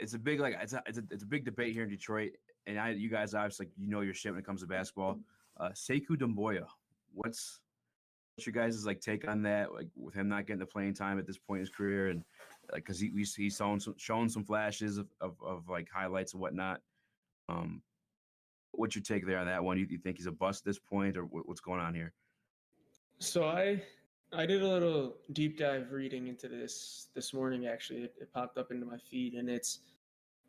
it's a big it's a big debate here in Detroit, and you guys obviously your shit when it comes to basketball. Sekou Doumbouya, what's your guys' like take on that? Like with him not getting the playing time at this point in his career, and like because he's shown some flashes of like highlights and whatnot. What's your take there on that one? You think he's a bust at this point, or what's going on here? So I did a little deep dive reading into this morning. Actually, it popped up into my feed, and it's,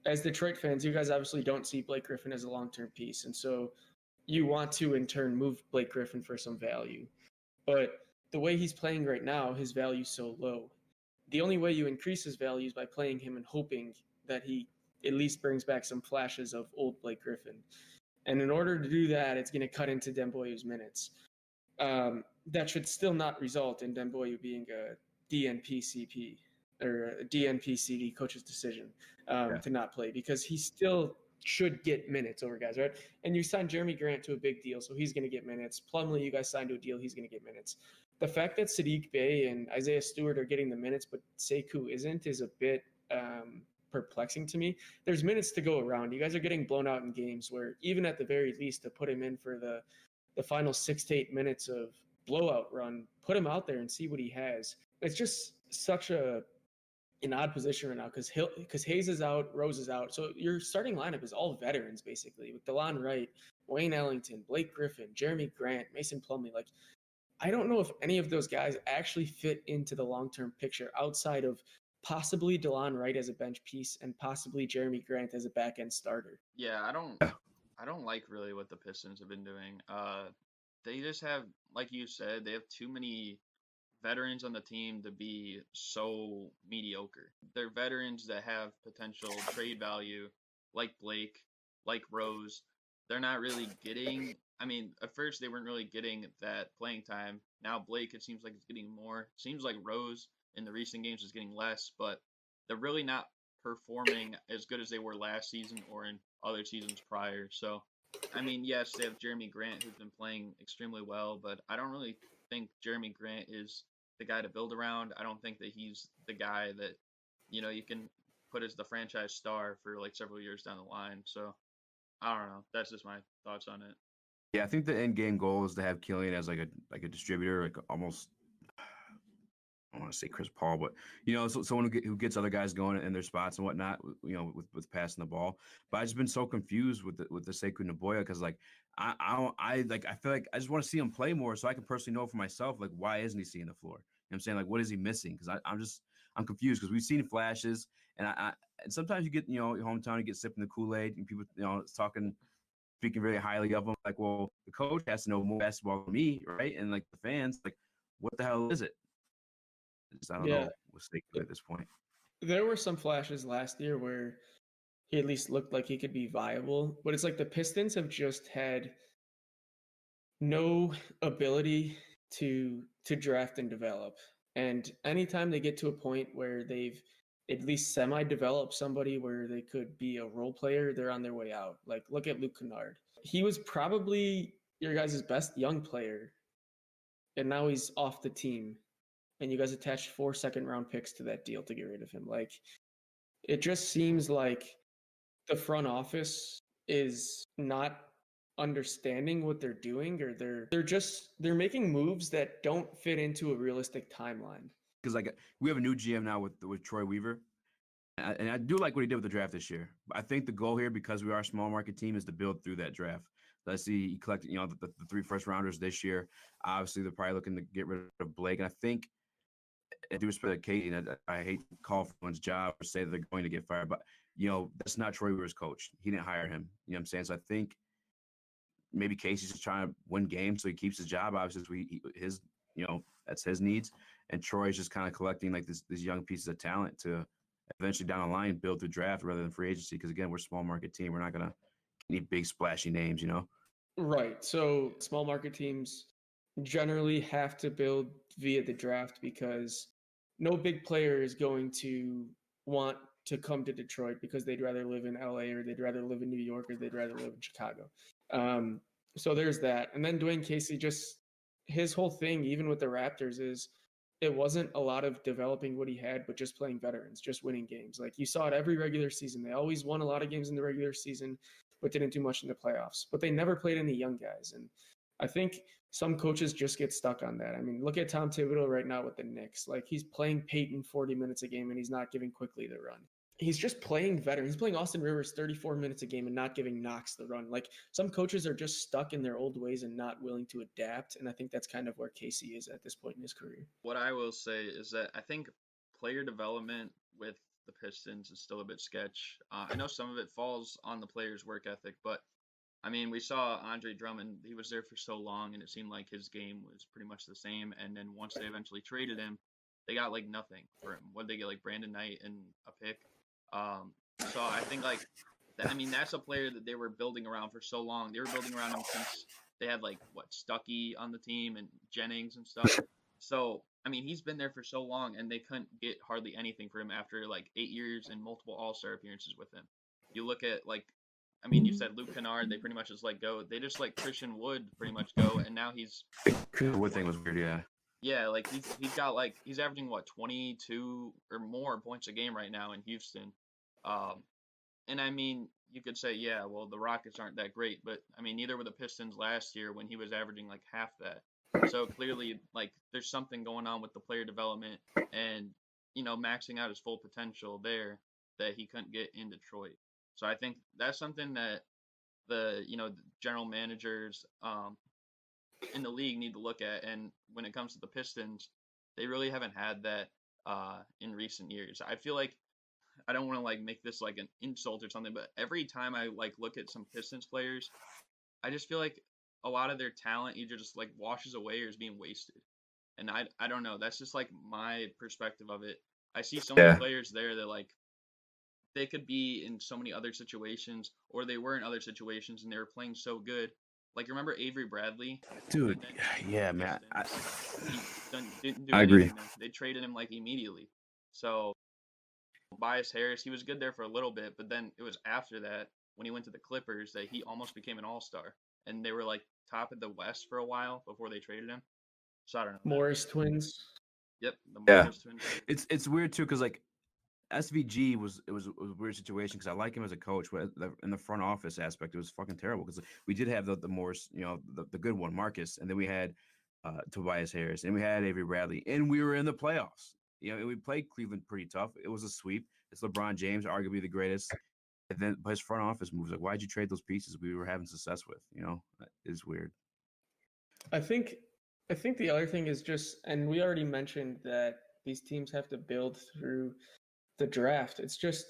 as Detroit fans, you guys obviously don't see Blake Griffin as a long-term piece, and so you want to in turn move Blake Griffin for some value. But the way he's playing right now, his value's so low. The only way you increase his value is by playing him and hoping that he at least brings back some flashes of old Blake Griffin. And in order to do that, it's going to cut into Doumbouya's minutes. That should still not result in Doumbouya being a DNP-CP or a DNP-CD coach's decision to not play, because he still should get minutes over guys, right? And you signed Jeremy Grant to a big deal, so he's going to get minutes. Plumlee, you guys signed to a deal, he's going to get minutes. The fact that Sadiq Bey and Isaiah Stewart are getting the minutes, but Sekou isn't, is a bit perplexing to me. There's minutes to go around. You guys are getting blown out in games where, even at the very least, to put him in for the final 6 to 8 minutes of blowout run, put him out there and see what he has. It's just such an odd position right now because Hayes is out, Rose is out. So your starting lineup is all veterans, basically, with DeLon Wright, Wayne Ellington, Blake Griffin, Jeremy Grant, Mason Plumlee. Like, I don't know if any of those guys actually fit into the long-term picture outside of possibly DeLon Wright as a bench piece and possibly Jeremy Grant as a back-end starter. Yeah, I don't like really what the Pistons have been doing. They just have, like you said, they have too many veterans on the team to be so mediocre. They're veterans that have potential trade value, like Blake, like Rose. They're not really getting, I mean, at first they weren't really getting that playing time. Now Blake, it seems like it's getting more. Seems like Rose in the recent games is getting less, but they're really not performing as good as they were last season or in other seasons prior. So, I mean, yes, they have Jeremy Grant, who's been playing extremely well, but I don't really think Jeremy Grant is the guy to build around. I don't think that he's the guy that, you can put as the franchise star for like several years down the line. So, I don't know. That's just my thoughts on it. Yeah, I think the end game goal is to have Killian as like a distributor, like almost. I don't want to say Chris Paul, but someone who gets other guys going in their spots and whatnot. With passing the ball. But I've just been so confused with the Sekou Doumbouya because like I feel like I just want to see him play more so I can personally know for myself like why isn't he seeing the floor? You know what I'm saying, like what is he missing? Because I'm confused because we've seen flashes and and sometimes you get your hometown, you get sipping the Kool-Aid and people speaking very highly of him. Like, well, the coach has to know more basketball than me, right? And like the fans, like, what the hell is it? I don't know what's at this point. There were some flashes last year where he at least looked like he could be viable, but it's like the Pistons have just had no ability to draft and develop. And anytime they get to a point where they've at least semi-developed somebody where they could be a role player, they're on their way out. Like, look at Luke Kennard. He was probably your guys' best young player, and now he's off the team. And you guys attached 4 second-round picks to that deal to get rid of him. Like, it just seems like the front office is not understanding what they're doing, or they're making moves that don't fit into a realistic timeline. Because like we have a new GM now with Troy Weaver, and I do like what he did with the draft this year. I think the goal here, because we are a small market team, is to build through that draft. Let's see, he collected the 3 first rounders this year. Obviously, they're probably looking to get rid of Blake, and I think. I do respect that Katie, and I hate to call for one's job or say that they're going to get fired, but that's not Troy Weaver's coach. He didn't hire him. You know what I'm saying? So I think maybe Casey's just trying to win games so he keeps his job. Obviously, that's his needs, and Troy's just kind of collecting like these young pieces of talent to eventually down the line build through draft rather than free agency. Because again, we're a small market team. We're not gonna need big splashy names, Right. So small market teams generally have to build via the draft because no big player is going to want to come to Detroit because they'd rather live in LA or they'd rather live in New York or they'd rather live in Chicago. So there's that. And then Dwayne Casey, just his whole thing, even with the Raptors, is it wasn't a lot of developing what he had, but just playing veterans, just winning games. Like you saw it every regular season. They always won a lot of games in the regular season, but didn't do much in the playoffs. But they never played any young guys. And I think some coaches just get stuck on that. I mean, look at Tom Thibodeau right now with the Knicks. Like he's playing Peyton 40 minutes a game and he's not giving Quickly the run. He's just playing veteran. He's playing Austin Rivers 34 minutes a game and not giving Knox the run. Like some coaches are just stuck in their old ways and not willing to adapt. And I think that's kind of where Casey is at this point in his career. What I will say is that I think player development with the Pistons is still a bit sketch. I know some of it falls on the player's work ethic, but I mean, we saw Andre Drummond. He was there for so long, and it seemed like his game was pretty much the same. And then once they eventually traded him, they got like nothing for him. What did they get? Like Brandon Knight and a pick. So I think like, I mean, that's a player that they were building around for so long. They were building around him since they had like Stuckey on the team and Jennings and stuff. So I mean, he's been there for so long, and they couldn't get hardly anything for him after like 8 years and multiple All-Star appearances with him. You look at like, I mean, you said Luke Kennard. They pretty much just let go. They just let Christian Wood pretty much go, and now he's. The Wood thing was weird, yeah. Yeah, like he's got like he's averaging what 22 or more points a game right now in Houston. And I mean, you could say, yeah, well, the Rockets aren't that great, but I mean, neither were the Pistons last year when he was averaging like half that. So clearly, like, there's something going on with the player development and, you know, maxing out his full potential there that he couldn't get in Detroit. So I think that's something that the general managers in the league need to look at. And when it comes to the Pistons, they really haven't had that in recent years. I feel like I don't want to like make this like an insult or something, but every time I like look at some Pistons players, I just feel like a lot of their talent either just like washes away or is being wasted. And I don't know. That's just like my perspective of it. I see so many players there that like they could be in so many other situations, or they were in other situations and they were playing so good. Like remember Avery Bradley? Dude, yeah, man. He didn't do I anything. agree. They traded him like immediately. So Tobias Harris, he was good there for a little bit, but then it was after that when he went to the Clippers that he almost became an all-star. And they were like top of the West for a while before they traded him. So I don't know. Morris twins. Yep, the Morris twins. It's weird too because like SVG was a weird situation because I like him as a coach, but in the front office aspect, it was fucking terrible because we did have the Morris, the good one, Marcus, and then we had Tobias Harris, and we had Avery Bradley, and we were in the playoffs. We played Cleveland pretty tough. It was a sweep. It's LeBron James, arguably the greatest. And then his front office moves like, why'd you trade those pieces we were having success with? It's weird. I think the other thing is just, and we already mentioned that these teams have to build through the draft. It's just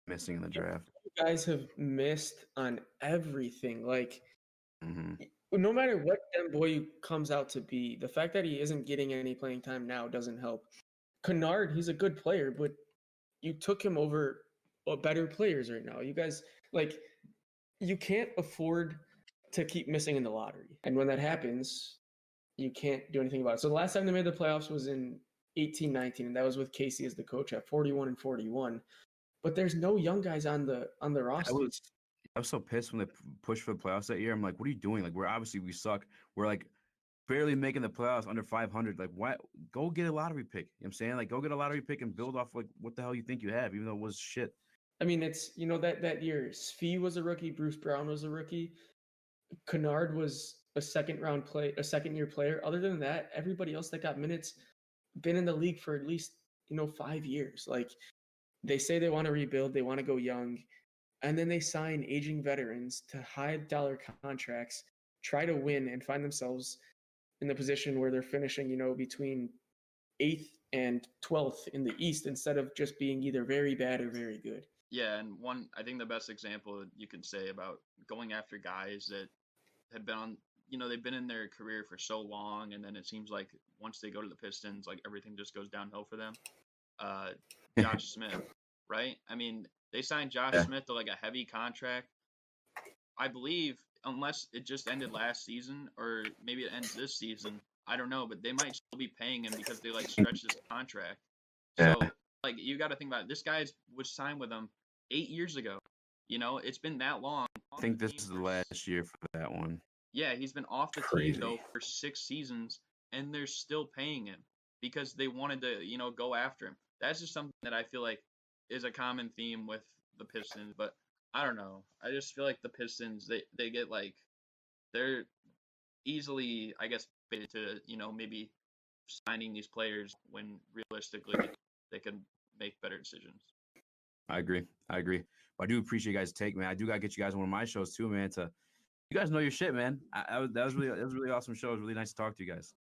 Missing in the draft. You guys have missed on everything. Like, Mm-hmm. no matter what damn boy comes out to be, the fact that he isn't getting any playing time now doesn't help. Kennard, he's a good player, but you took him over better players right now. You guys, like, you can't afford to keep missing in the lottery. And when that happens, you can't do anything about it. So the last time they made the playoffs was in 18-19, and that was with Casey as the coach at 41-41. But there's no young guys on the roster. I was so pissed when they pushed for the playoffs that year. I'm like, what are you doing? Like, we suck. We're like barely making the playoffs under 500. Like, why? Go get a lottery pick. You know what I'm saying? Like, go get a lottery pick and build off like what the hell you think you have, even though it was shit. I mean, it's that year, Svi was a rookie, Bruce Brown was a rookie, Kennard was a second year player. Other than that, everybody else that got minutes been in the league for at least 5 years. Like, they say they want to rebuild, they want to go young, and then they sign aging veterans to high dollar contracts, try to win, and find themselves in the position where they're finishing, between 8th and 12th in the East instead of just being either very bad or very good. Yeah, and I think the best example you could say about going after guys that have been on, they've been in their career for so long, and then it seems like once they go to the Pistons, like everything just goes downhill for them. Josh Smith, right? I mean, they signed Josh Smith to like a heavy contract. I believe, unless it just ended last season, or maybe it ends this season, I don't know, but they might still be paying him because they like stretched his contract. So like you got to think about it. This guy was signed with them 8 years ago. It's been that long. I think this is the last year for that one. Yeah, he's been off the team though for 6 seasons, and they're still paying him. because they wanted to, go after him. That's just something that I feel like is a common theme with the Pistons, but I don't know. I just feel like the Pistons they get like they're easily, I guess, baited to, maybe signing these players when realistically they could make better decisions. I agree. I agree. But I do appreciate you guys' take, man. I do gotta get you guys on one of my shows too, man. You guys know your shit, man. That was really awesome show. It was really nice to talk to you guys.